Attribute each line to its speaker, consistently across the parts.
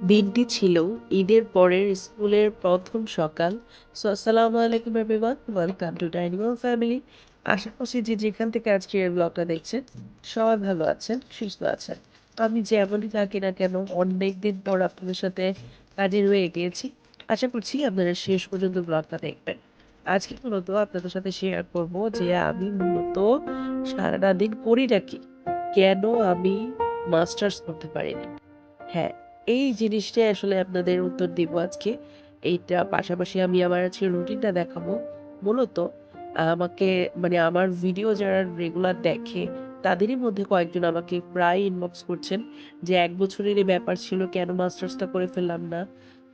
Speaker 1: দিনটি ছিল ঈদের পরের স্কুলের প্রথম সকাল। সো আসসালামু আলাইকুম everyone, welcome to dining room family. আশা করছি যে যেখান থেকে আজকে এই ব্লগটা দেখছেন সবাই ভালো আছেন, সুস্থ আছেন। আমি যেমনই থাকি না কেন অনেক দিন পর আপনাদের সাথে হাজির হয়ে গিয়েছি। আশা করছি আপনারা শেষ পর্যন্ত ব্লগটা দেখবেন। আজকে মূলত আপনাদের সাথে শেয়ার করব যে আমি মূলত সারাটা দিন করিটা কি, কেন আমি মাস্টার্স করতে পারিনি। হ্যাঁ, এই জিনিসটাই আসলে আপনাদের উত্তর দিব আজকে। এইটা পাশাপাশি আমি আমার আজকে রুটিনটা দেখাবো। মূলত আমাকে মানে আমার ভিডিও যারা রেগুলার দেখে তাদেরই মধ্যে কয়েকজন আমাকে প্রায় ইনবক্স করছেন যে ১ বছরেরই ব্যাপার ছিল কেন মাস্টার্সটা করে ফেললাম না।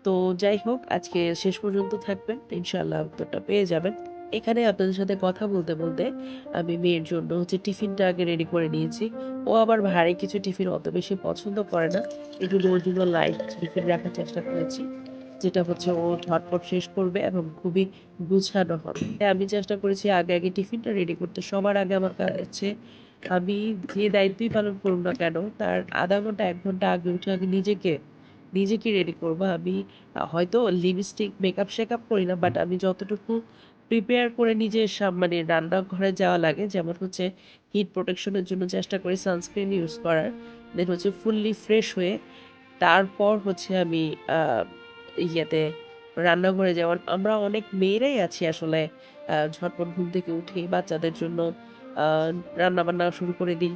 Speaker 1: তো যাই হোক আজকে শেষ পর্যন্ত থাকবেন। ইনশাআল্লাহ উত্তরটা পেয়ে যাবেন। এখানে আপনাদের সাথে কথা বলতে আমি মেয়ের জন্য টিফিনটা আগে রেডি করে নিয়েছি। ও আবার ভারী কিছু টিফিন অত বেশি পছন্দ করে না। একটু ওর জন্য লাইট টিফিন রাখার চেষ্টা করেছি। যেটা ও ঝটপট শেষ করবে এবং খুবই গুছানো হবে। তাই আমি চেষ্টা করেছি আগে টিফিনটা রেডি করতে। সবার আগে আমার কাজ হচ্ছে আমি যে দায়িত্বই পালন করুক না কেন তার ০.৫ ঘন্টা ১ ঘন্টা আগে উঠে আগে নিজেকে রেডি করব। আমি হয়তো লিপস্টিক, মেকআপ-শেকআপ করি না, বাট আমি যতটুকু প্রিপেয়ার করে নিজে মানে রান্নাঘরে যাওয়া লাগে, যেমন হিট প্রোটেকশন এর জন্য চেষ্টা করি সানস্ক্রিন ইউজ করার। দেন ফুললি ফ্রেশ হয়ে তারপর আমি আ ইয়েতে রান্নাঘরে যাওয়ার আমরা অনেক মেয়েরাই আছি আসলে ঝটপট ঘুম থেকে উঠেই বাচ্চাদের জন্য আ রান্নাবান্না শুরু করে দিই।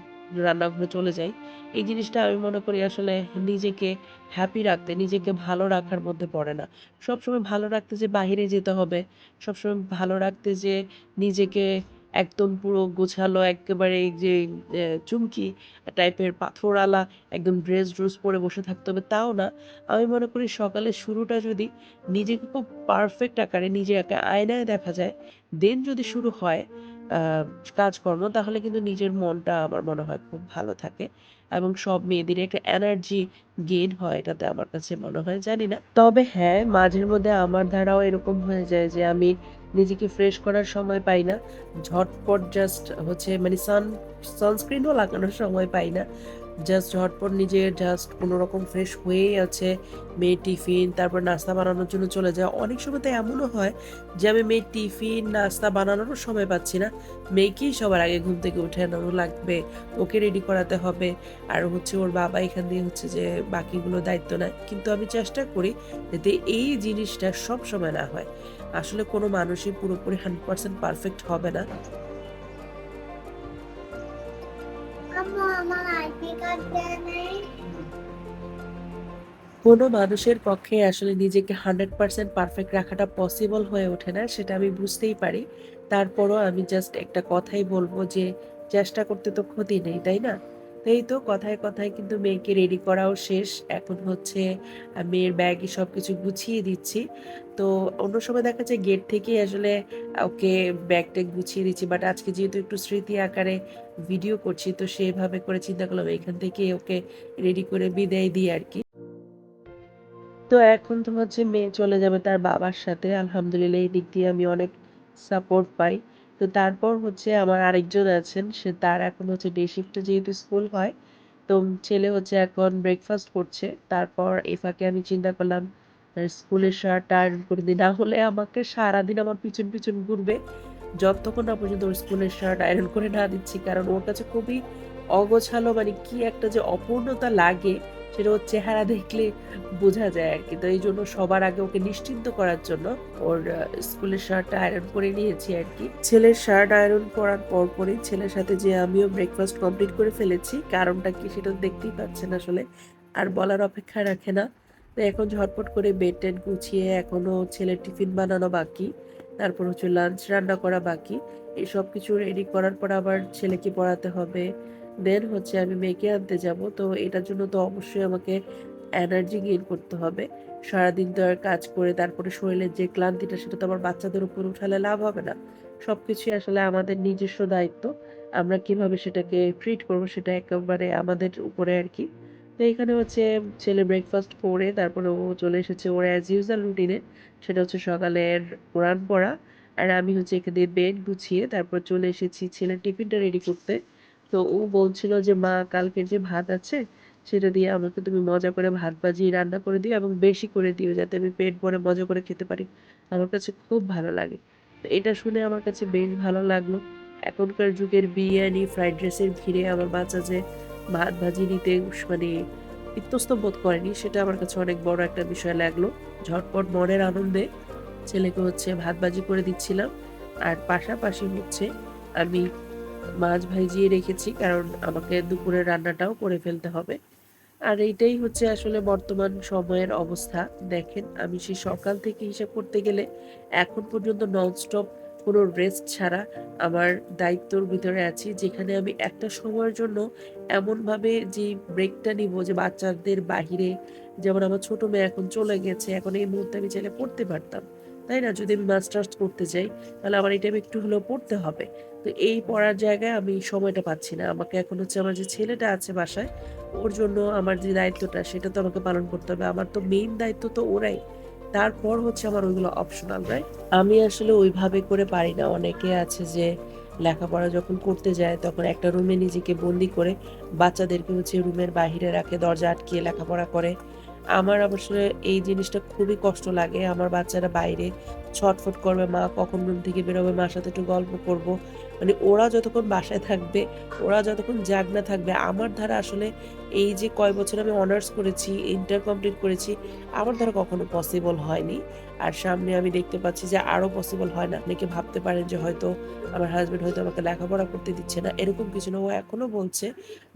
Speaker 1: রান্নাঘরে চলে যাই। এই জিনিসটা আমি মনে করি আসলে নিজেকে হ্যাপি রাখতে, নিজেকে ভালো রাখার মধ্যে পড়ে না। সবসময় ভালো রাখতে যে বাহিরে যেতে হবে, সবসময় ভালো রাখতে যে নিজেকে একদম পুরো গোছালো এক্কেবারে এই যে চুমকি টাইপের পাথরওয়ালা একদম ড্রেস পরে বসে থাকতে হবে তাও না। আমি মনে করি সকালের শুরুটা যদি নিজেকে খুব পারফেক্ট আকারে নিজেকে আয়নায় দেখা যায়, দেন যদি শুরু হয় আ কাজকর্ম, তাহলে কিন্তু নিজের মনটা আমার মনে হয় খুব ভালো থাকে এবং সব মেয়েদেরই একটা এনার্জি গেইন হয় এটাতে আমার কাছে মনে হয়। জানি না। তবে হ্যাঁ, মাঝের মধ্যে আমার দ্বারাও এরকম হয়ে যায় যে আমি নিজেকে ফ্রেশ করার সময় পাই না। ঝটপট জাস্ট মানে সানস্ক্রিনও লাগানোর সময় পাই না। জাস্ট ঝটপট নিজে জাস্ট কোনরকম ফ্রেশ হয়েই মেয়ের টিফিন, তারপর নাস্তা বানানোর জন্য চলে যায়। অনেক সময় তো এমনও হয় যে আমি মেয়ের টিফিন, নাস্তা বানানোরও সময় পাচ্ছি না। মেয়েকেই সবার আগে ঘুম থেকে উঠানো লাগবে, ওকে রেডি করাতে হবে। আর ওর বাবা এখান দিয়ে যে বাকিগুলো দায়িত্ব নেয়। কিন্তু আমি চেষ্টা করি যাতে এই জিনিসটা সবসময় না হয়। আসলে কোনো মানুষই পুরোপুরি 100% পারফেক্ট হবে না। আম্মু আমার আইডি কার্ড দেয় নাই। কোনো মানুষের পক্ষে আসলে নিজেকে 100% পারফেক্ট রাখাটা পসিবল হয়ে ওঠে না, সেটা আমি বুঝতেই পারি। তারপরও আমি জাস্ট একটা কথাই বলব যে, চেষ্টা করতে তো ক্ষতি নেই, তাই না? তো এই তো কথায় কিন্তু মেয়েকে রেডি করাও শেষ। এখন মেয়ের ব্যাগে সবকিছু গুছিয়ে দিচ্ছি। তো অন্য সময় দেখা যায় গেট থেকেই আসলে ওকে ব্যাগ-ট্যাগ গুছিয়ে দিচ্ছি। বাট আজকে যেহেতু একটু স্মৃতি আকারে ভিডিও করছি, তো সেভাবে করে চিন্তা করলাম এখান থেকেই ওকে রেডি করে বিদায় দিই আরকি। তো এখন তো মেয়ে চলে যাবে তার বাবার সাথে। আলহামদুলিল্লাহ এই দিক দিয়ে আমি অনেক সাপোর্ট পাই। তো তারপর আমার আরেকজন আছেন, তার এখন ডে শিফটে যেহেতু স্কুল হয়, তো ছেলে এখন ব্রেকফাস্ট করছে। তারপর এই ফাঁকে আমি চিন্তা করলাম স্কুলের শার্টটা আয়রন করে দিই। না হলে আমাকে সারাদিন আমার পিছন ঘুরবে। যতক্ষণ না পর্যন্ত ওর স্কুলের শার্ট আয়রন করে না দিচ্ছি। কারণ ওর কাছে খুবই অগোছালো, মানে কি একটা যে অপূর্ণতা লাগে সেটা ওর চেহারা দেখলে বোঝা যায় আরকি। তো এইজন্য সবার আগে ওকে নিশ্চিন্ত করার জন্য ওর স্কুলের শার্টটা আয়রন করে নিয়েছি আরকি। ছেলের শার্ট আয়রন করার পরপরই ছেলের সাথে যেয়ে আমিও ব্রেকফাস্ট কমপ্লিট করে ফেলেছি। কারণটা কি সেটা তো দেখতেই পাচ্ছেন আসলে। আর বলার অপেক্ষা রাখে না। তো এখন ঝটপট করে বেড-টেড গুছিয়ে এখনো ছেলের টিফিন বানানো বাকি। তারপর লাঞ্চ রান্না করা বাকি। এই সবকিছু রেডি করার পর আবার ছেলেকে পড়াতে হবে। দেন আমি মেয়েকে আনতে যাবো। তো এটার জন্য তো অবশ্যই আমাকে এনার্জি গেইন করতে হবে। সারাদিন তো আর কাজ করে তারপরে শরীরের যে ক্লান্তিটা সেটা তো আবার বাচ্চাদের উপর উঠালে লাভ হবে না। সবকিছুই আসলে আমাদের নিজস্ব দায়িত্ব। আমরা কিভাবে সেটাকে ট্রিট করব সেটা একেবারে আমাদের উপরে আরকি। তো এখানে ছেলে ব্রেকফাস্ট করে তারপরে ও চলে এসেছে ওর অ্যাজ ইউজুয়াল রুটিনে। সেটা সকালের কোরান পড়া। আর আমি এখানে বেড গুছিয়ে তারপর চলে এসেছি ছেলের টিফিনটা রেডি করতে। তো ও বলছিল যে, "মা কালকের যে ভাত আছে সেটা দিয়ে আমাকে তুমি মজা করে ভাত ভাজি রান্না করে দিও এবং বেশি করে দিও যাতে আমি পেট ভরে মজা করে খেতে পারি। আমার কাছে খুব ভালো লাগে। তো এটা শুনে আমার কাছে বেশ ভালো লাগলো। এখনকার যুগের বিরিয়ানি, ফ্রাইড রাইসের ভিড়ে আমার বাচ্চা যে ভাত ভাজি নিতে মানে ইতস্তত বোধ করেনি সেটা আমার কাছে অনেক বড় একটা বিষয় লাগলো। ঝটপট মনের আনন্দে ছেলেকে হচ্ছে ভাত ভাজি করে দিচ্ছিলাম। আর পাশাপাশি হচ্ছে আমি মাছ ভাজিয়ে রেখেছি কারণ আমাকে দুপুরের রান্নাটাও করে ফেলতে হবে। আর এইটাই হচ্ছে আসলে বর্তমান সময়ের অবস্থা। দেখেন আমি সেই সকাল থেকে হিসাব করতে গেলে এখন পর্যন্ত ননস্টপ কোনো রেস্ট ছাড়া আমার দায়িত্বর ভিতরে আছি। যেখানে আমি একটা সময়ের জন্য এমনভাবে যে ব্রেকটা নিবো যে বাচ্চাদের বাহিরে যেমন আমার ছোট মেয়ে এখন চলে গেছে। এখন এই মুহূর্তে আমি চাইলে পড়তে পারতাম। তাই না? যদি আমি মাস্টার্স করতে চাই তাহলে আমার এই টাইমে একটু হলেও পড়তে হবে। তো এই পড়ার জায়গায় আমি সময়টা পাচ্ছি না। আমাকে এখন হচ্ছে আমার যে ছেলেটা আছে বাসায় ওর জন্য আমার যে দায়িত্বটা সেটা তো আমাকে পালন করতে হবে। আমার তো মেইন দায়িত্ব তো ওরাই। তারপর হচ্ছে আমার ওইগুলো অপশনাল, রাইট? আমি আসলে ওইভাবে করে পারি না। অনেকে আছে যে লেখাপড়া যখন করতে যায় তখন একটা রুমে নিজেকে বন্দি করে বাচ্চাদেরকে হচ্ছে রুমের বাহিরে রাখে, দরজা আটকিয়ে লেখাপড়া করে। আমার আসলে এই জিনিসটা খুবই কষ্ট লাগে। আমার বাচ্চারা বাইরে ছটফট করবে, মা কখন রুম থেকে বেরোবে, মার সাথে একটু গল্প করব। মানে ওরা যতক্ষণ বাসায় থাকবে, ওরা যতক্ষণ জাগনা থাকবে, আমার দ্বারা আসলে এই যে কয় বছর আমি অনার্স করেছি, ইন্টার কমপ্লিট করেছি, আমার দ্বারা কখনো পসিবল হয়নি। আর সামনে আমি দেখতে পাচ্ছি যে আরও পসিবল হয় না। অনেকে ভাবতে পারেন যে হয়তো আমার হাসব্যান্ড হয়তো আমাকে লেখাপড়া করতে দিচ্ছে না। এরকম কিছু না। ও এখনো বলছে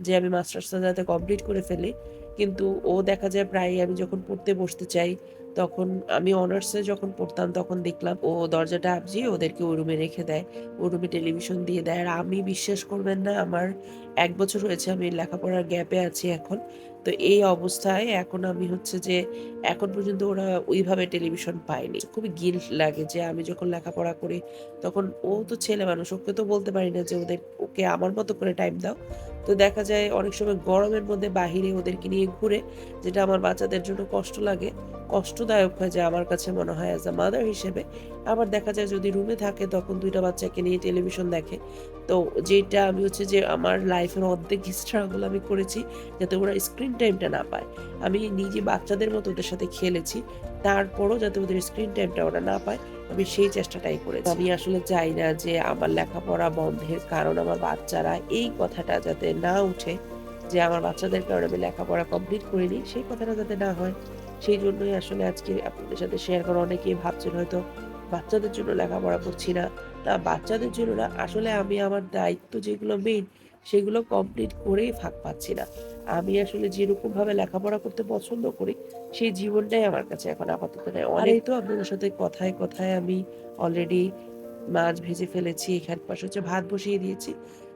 Speaker 1: যে আমি মাস্টার্সটা যাতে কমপ্লিট করে ফেলি। কিন্তু ও দেখা যায় প্রায়ই আমি যখন পড়তে বসতে চাই, তখন আমি অনার্সে যখন পড়তাম তখন দেখলাম ও দরজাটা আবজিয়ে ওদেরকে ওই রুমে রেখে দেয়। ওই রুমে টেলিভিশন দিয়ে দেয়। আর আমি বিশ্বাস করবেন না আমার ১ বছর হয়েছে আমি লেখাপড়ার গ্যাপে আছি এখন। তো এই অবস্থায় এখন আমি হচ্ছে যে এখন পর্যন্ত ওরা ওইভাবে টেলিভিশন পায়নি। খুবই গিল্ট লাগে যে আমি যখন লেখাপড়া করি তখন ও তো ছেলে মানুষ, ওকে তো বলতে পারি না যে ওকে আমার মতো করে টাইম দাও। তো দেখা যায় অনেক সময় গরমের মধ্যে বাহিরে ওদেরকে নিয়ে ঘুরে, যেটা আমার বাচ্চাদের জন্য কষ্ট লাগে, কষ্টদায়ক হয়ে যায় আমার কাছে মনে হয় অ্যাজ আ মাদার হিসেবে। আবার দেখা যায় যদি রুমে থাকে তখন ২ টা বাচ্চাকে নিয়ে টেলিভিশন দেখে। তো যেটা আমি হচ্ছে যে আমার লাইফের অর্ধেক স্ট্রাগল আমি করেছি যাতে ওরা স্ক্রিন টাইমটা না পায়। আমি নিজে বাচ্চাদের মতো ওদের সাথে খেলেছি। তারপরও যাতে ওদের স্ক্রিন টাইমটা ওরা না পায়, আমি সেই চেষ্টাটাই করেছি। আমি আসলে চাই না যে আমার লেখাপড়া বন্ধের কারণ আমার বাচ্চারা এই কথাটা যাতে না উঠে যে আমার বাচ্চাদের কারণে আমি লেখাপড়া কমপ্লিট করিনি, সেই কথাটা যাতে না হয়। সেইজন্যই আসলে আজকে আপনাদের সাথে শেয়ার করা। অনেকেই ভাবছেন হয়তো বাচ্চাদের জন্য লেখাপড়া করছি না। না, বাচ্চাদের জন্য না, আসলে আমি আমার দায়িত্ব যেগুলো মেইন সেগুলো কমপ্লিট করেই ফাঁক পাচ্ছি না। আমি আসলে যেরকমভাবে লেখাপড়া করতে পছন্দ করি সেই জীবনটাই আমার কাছে এখন আপাতত নেই। আর এই তো আপনাদের সাথে কথায়, কথায় আমি অলরেডি মাছ ভেজে ফেলেছি। এখান পাশে হচ্ছে ভাত বসিয়ে দিয়েছি।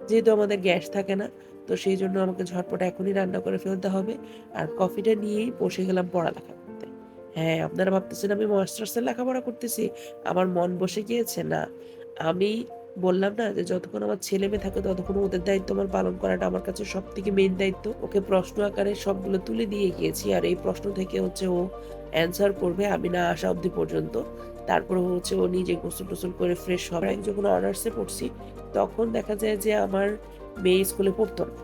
Speaker 1: যেহেতু আমাদের গ্যাস থাকে না, তো সেইজন্য আমাকে ঝটপট এখনই রান্না করে ফেলতে হবে। আর কফিটা নিয়েই বসে গেলাম পড়ালেখা করতে। হ্যাঁ, আপনারা ভাবতেছেন আমি মাস্টার্সের লেখাপড়া করতেছি, আমার মন বসে গিয়েছে। না, আমি বললাম না যে যতক্ষণ আমার ছেলে-মেয়ে থাকে ততক্ষণ ওদের দায়িত্ব আমার পালন করাটা আমার কাছে সবথেকে মেইন দায়িত্ব। ওকে প্রশ্ন আকারে সবগুলো তুলে দিয়ে গিয়েছি। আর এই প্রশ্ন থেকে হচ্ছে ও অ্যান্সার করবে আমি না আসা অব্দি পর্যন্ত। তারপরে হচ্ছে ও নিজে গোসল-টোসল করে ফ্রেশ হবে। আমি যখন অনার্সে পড়ছি তখন দেখা যায় যে আমার মেয়ে স্কুলে পড়তো না।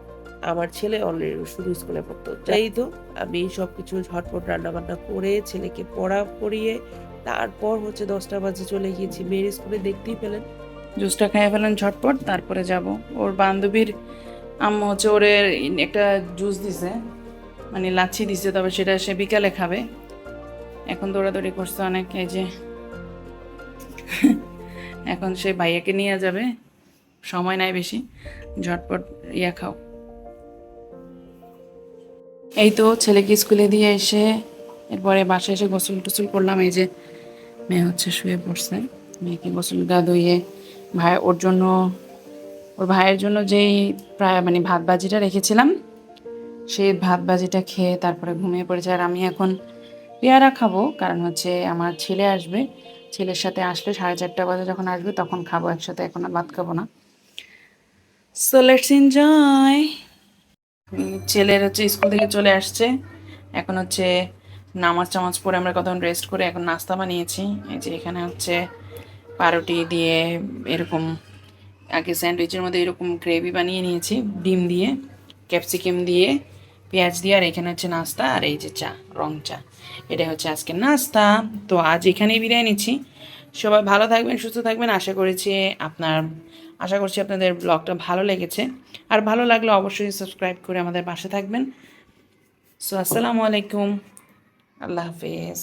Speaker 1: আমার ছেলে অলরেডি শুধু স্কুলে পড়তো। এই তো আমি সবকিছু ঝটপট রান্নাবান্না করে ছেলেকে পড়িয়ে তারপর হচ্ছে ১০টা বাজে চলে গিয়েছি। মেয়ের স্কুলে দেখতেই পেলেন।
Speaker 2: জুসটা খাইয়ে ফেলেন ঝটপট, তারপরে যাব। ওর বান্ধবীর আম্মু হচ্ছে ওরে একটা জুস দিছে, মানে লাচ্ছি দিছে, তবে সেটা সে বিকালে খাবে। এখন দৌড়াদৌড়ি করছে অনেক, এই যে এখন সে ভাইয়াকে নিয়ে যাবে, সময় নাই বেশি, ঝটপট ইয়া খাও। এই তো ছেলেকে স্কুলে দিয়ে এসে এরপরে বাসায় এসে গোসল টোসল করলাম। এই যে মেয়ে হচ্ছে শুয়ে পড়ছে, মেয়েকে গোসল গা ধুইয়ে ওর ভাইয়ের জন্য যেই প্রায় মানে ভাত ভাজিটা রেখেছিলাম সেই ভাত ভাজিটা খেয়ে তারপরে ঘুমিয়ে পড়েছে। আর আমি এখন পেয়ারা খাবো, কারণ হচ্ছে আমার ছেলে আসবে, ছেলের সাথে আসলে 4:30 বাজে যখন আসবে তখন খাবো একসাথে, এখন আর ভাত খাবো না। So let's enjoy. ছেলের হচ্ছে স্কুল থেকে চলে আসছে, এখন হচ্ছে নামাজ টামাজ পড়ে আমরা কতক্ষণ রেস্ট করে এখন নাস্তা বানিয়েছি। এই যে এখানে হচ্ছে পাউরুটি দিয়ে এরকম, আগে স্যান্ডউইচের মধ্যে এরকম গ্রেভি বানিয়ে নিয়েছি, ডিম দিয়ে, ক্যাপসিকাম দিয়ে, পেঁয়াজ দিয়ে, আর এখানে হচ্ছে নাস্তা, আর এই যে চা, রং চা। এটাই হচ্ছে আজকের নাস্তা। তো আজ এখানেই বিদায় নিচ্ছি। সবাই ভালো থাকবেন, সুস্থ থাকবেন। আশা করছি আপনাদের ব্লগটা ভালো লেগেছে। আর ভালো লাগলে অবশ্যই সাবস্ক্রাইব করে আমাদের পাশে থাকবেন। সো আসসালামু আলাইকুম, আল্লাহ হাফেজ।